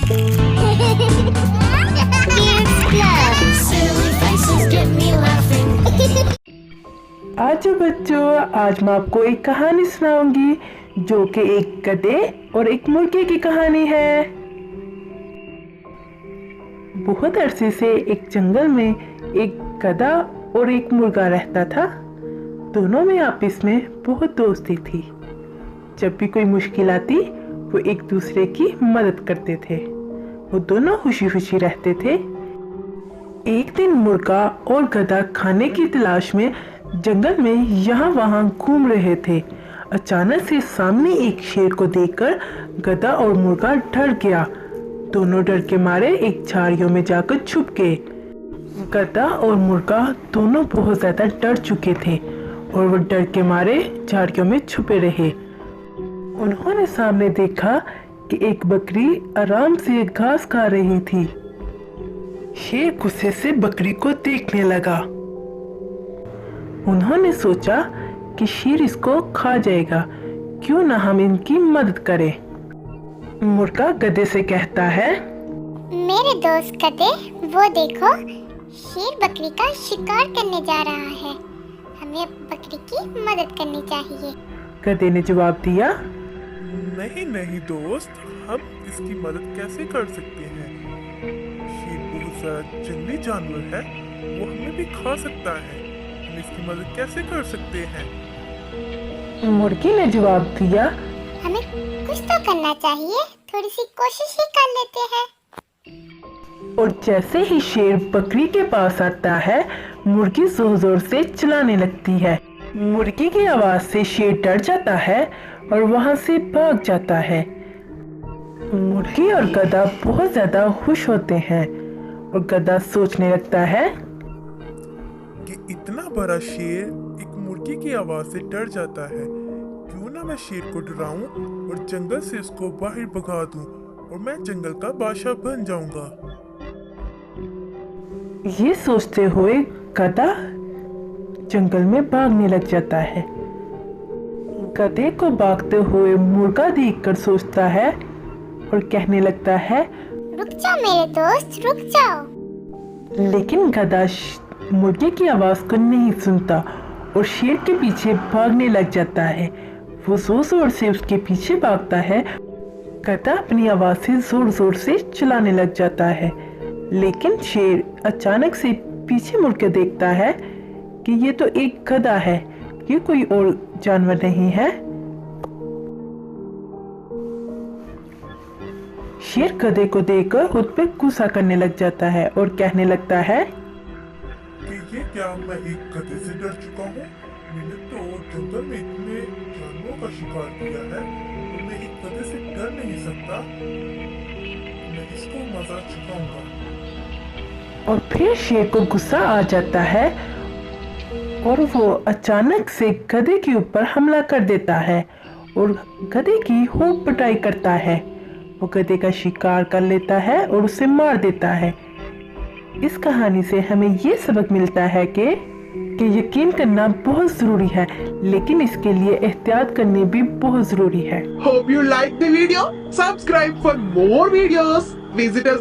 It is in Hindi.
आज बच्चों, आज मैं आपको एक कहानी सुनाऊंगी जो कि एक गधे और एक मुर्गे की कहानी है। बहुत अरसे से एक जंगल में एक गधा और एक मुर्गा रहता था। दोनों में आपस में बहुत दोस्ती थी। जब भी कोई मुश्किल आती वो एक दूसरे की मदद करते थे। वो दोनों खुशी खुशी रहते थे। एक दिन मुर्गा और गधा खाने की तलाश में जंगल में यहाँ वहाँ घूम रहे थे। अचानक से सामने एक शेर को देखकर गधा और मुर्गा डर गया। दोनों डर के मारे एक झाड़ियों में जाकर छुप गए। गधा और मुर्गा दोनों बहुत ज्यादा डर चुके थे और वो डर के मारे झाड़ियों में छुपे रहे। उन्होंने सामने देखा कि एक बकरी आराम से घास खा रही थी। शेर गुस्से से बकरी को देखने लगा। उन्होंने सोचा कि शेर इसको खा जाएगा, क्यों ना हम इनकी मदद करें। मुर्गा गधे से कहता है, मेरे दोस्त गधे, वो देखो, शेर बकरी का शिकार करने जा रहा है। हमें बकरी की मदद करनी चाहिए। गधे ने जवाब दिया, नहीं नहीं दोस्त, हम इसकी मदद कैसे कर सकते हैं? शेर बहुत सारा जंगली जानवर है, वो हमें भी खा सकता है। हम इसकी मदद कैसे कर सकते हैं? मुर्गी ने जवाब दिया, हमें कुछ तो करना चाहिए, थोड़ी सी कोशिश ही कर लेते हैं। और जैसे ही शेर बकरी के पास आता है, मुर्गी जोर जोर से चिल्लाने लगती है। मुर्गी की आवाज से शेर डर जाता है और वहां से भाग जाता है। मुर्गी और गधा बहुत ज्यादा खुश होते हैं और गधा सोचने लगता है कि इतना बड़ा शेर एक मुर्गी की आवाज से डर जाता है, क्यों ना मैं शेर को डराऊं और जंगल से उसको बाहर भगा दूं और मैं जंगल का बादशाह बन जाऊंगा। ये सोचते हुए गधा जंगल में भागने लग जाता है। गधे को भागते हुए मुर्गा देखकर सोचता है और कहने लगता है, रुक जाओ मेरे दोस्त, रुक जाओ। लेकिन गधा मुर्गे की आवाज को नहीं सुनता और शेर के पीछे भागने लग जाता है। वो जोर जोर से उसके पीछे भागता है। गधा अपनी आवाज से जोर जोर से चिल्लाने लग जाता है, लेकिन शेर अचानक से पीछे मुड़कर देखता है कि ये तो एक गधा है, ये कोई और जानवर नहीं है। शेर गधे को देखकर खुद पे गुस्सा करने लग जाता है और कहने लगता है कि ये क्या, मैं एक गधे से डर चुका हूँ? मैंने तो जंगल में इतने जानवरों का शिकार किया है, तो मैं एक गधे से डर नहीं सकता। मैं इसको मजा चुकाऊंगा। और फिर शेर को गुस्सा आ जाता है और वो अचानक से गधे के ऊपर हमला कर देता है और गधे की खूब पिटाई करता है। वो गधे का शिकार कर लेता है और उसे मार देता है। इस कहानी से हमें ये सबक मिलता है कि यकीन करना बहुत जरूरी है, लेकिन इसके लिए एहतियात करनी भी बहुत जरूरी है। Hope you like the video. Subscribe for more videos. Visit us